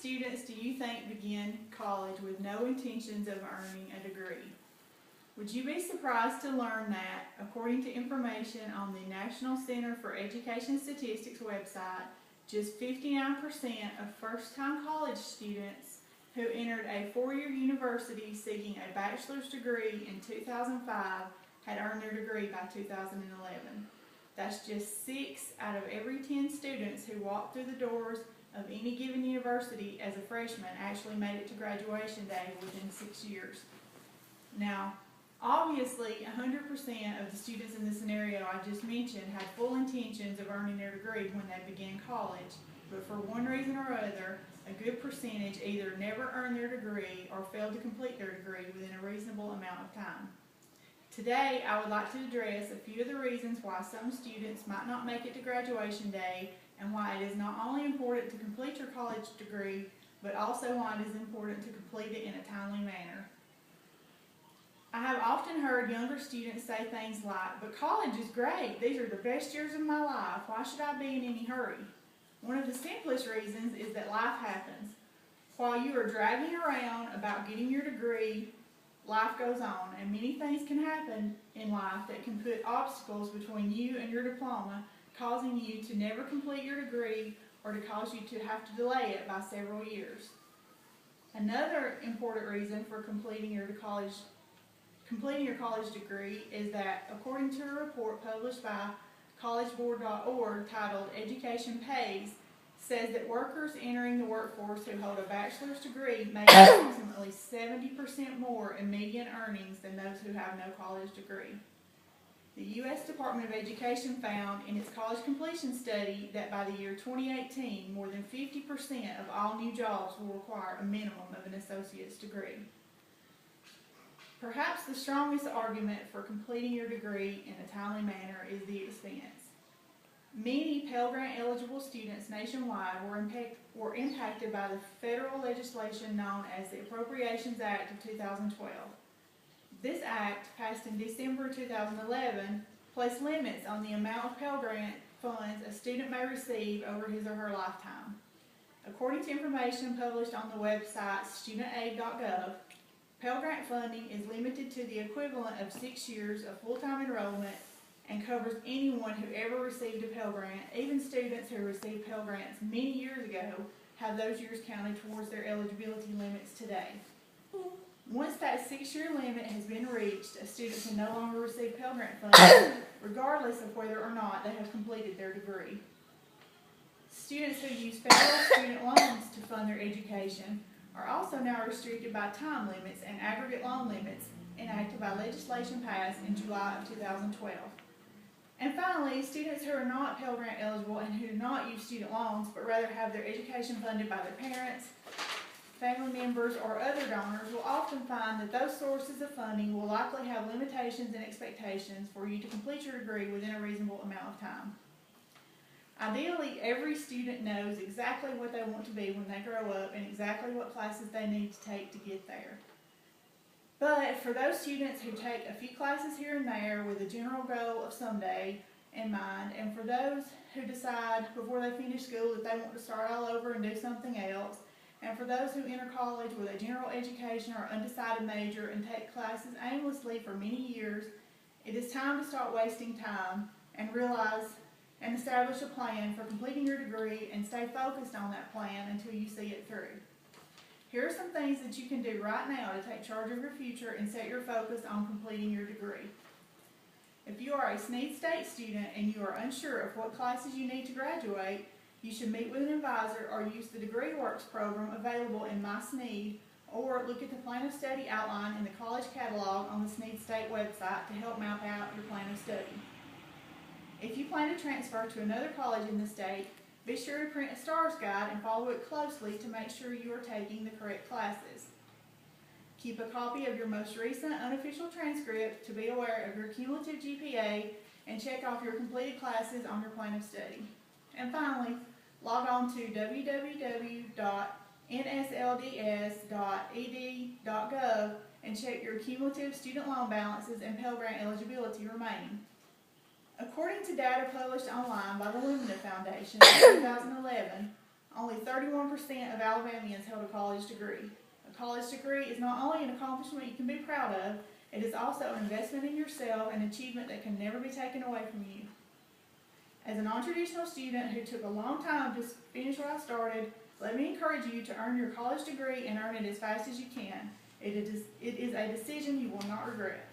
students do you think begin college with no intentions of earning a degree? Would you be surprised to learn that, according to information on the National Center for Education Statistics website, just 59% of first-time college students who entered a four-year university seeking a bachelor's degree in 2005 had earned their degree by 2011. That's just 6 out of every 10 students who walked through the doors of any given university as a freshman actually made it to graduation day within 6 years. Now, obviously, 100% of the students in the scenario I just mentioned had full intentions of earning their degree when they began college, but for one reason or other, a good percentage either never earned their degree or failed to complete their degree within a reasonable amount of time. Today, I would like to address a few of the reasons why some students might not make it to graduation day and why it is not only important to complete your college degree, but also why it is important to complete it in a timely manner. I have often heard younger students say things like, "But college is great. These are the best years of my life. Why should I be in any hurry?" One of the simplest reasons is that life happens. While you are dragging around about getting your degree, life goes on, and many things can happen in life that can put obstacles between you and your diploma, causing you to never complete your degree or to cause you to have to delay it by several years. Another important reason for completing your college degree is that, according to a report published by collegeboard.org titled "Education Pays," says that workers entering the workforce who hold a bachelor's degree make approximately 70% more in median earnings than those who have no college degree. The U.S. Department of Education found in its college completion study that by the year 2018, more than 50% of all new jobs will require a minimum of an associate's degree. Perhaps the strongest argument for completing your degree in a timely manner is the expense. Many Pell Grant eligible students nationwide were impacted by the federal legislation known as the Appropriations Act of 2012. This act, passed in December 2011, placed limits on the amount of Pell Grant funds a student may receive over his or her lifetime. According to information published on the website studentaid.gov, Pell Grant funding is limited to the equivalent of 6 years of full-time enrollment and covers anyone who ever received a Pell Grant. Even students who received Pell Grants many years ago have those years counted towards their eligibility limits today. Once that 6-year limit has been reached, a student can no longer receive Pell Grant funding, regardless of whether or not they have completed their degree. Students who use federal student loans to fund their education are also now restricted by time limits and aggregate loan limits enacted by legislation passed in July of 2012. And finally, students who are not Pell Grant eligible and who do not use student loans, but rather have their education funded by their parents, family members, or other donors, will often find that those sources of funding will likely have limitations and expectations for you to complete your degree within a reasonable amount of time. Ideally, every student knows exactly what they want to be when they grow up and exactly what classes they need to take to get there. But for those students who take a few classes here and there with a general goal of someday in mind, and for those who decide before they finish school that they want to start all over and do something else, and for those who enter college with a general education or undecided major and take classes aimlessly for many years, it is time to start wasting time and realize and establish a plan for completing your degree and stay focused on that plan until you see it through. Here are some things that you can do right now to take charge of your future and set your focus on completing your degree. If you are a Snead State student and you are unsure of what classes you need to graduate, you should meet with an advisor or use the DegreeWorks program available in MySnead, or look at the plan of study outline in the college catalog on the Snead State website to help map out your plan of study. If you plan to transfer to another college in the state, be sure to print a STARS guide and follow it closely to make sure you are taking the correct classes. Keep a copy of your most recent unofficial transcript to be aware of your cumulative GPA and check off your completed classes on your plan of study. And finally, log on to www.nslds.ed.gov and check your cumulative student loan balances and Pell Grant eligibility remaining. According to data published online by the Lumina Foundation in 2011, Only 31% of Alabamians held a college degree. A college degree is not only an accomplishment you can be proud of, it is also an investment in yourself, an achievement that can never be taken away from you. As a non-traditional student who took a long time to finish what I started, let me encourage you to earn your college degree and earn it as fast as you can. It is a decision you will not regret.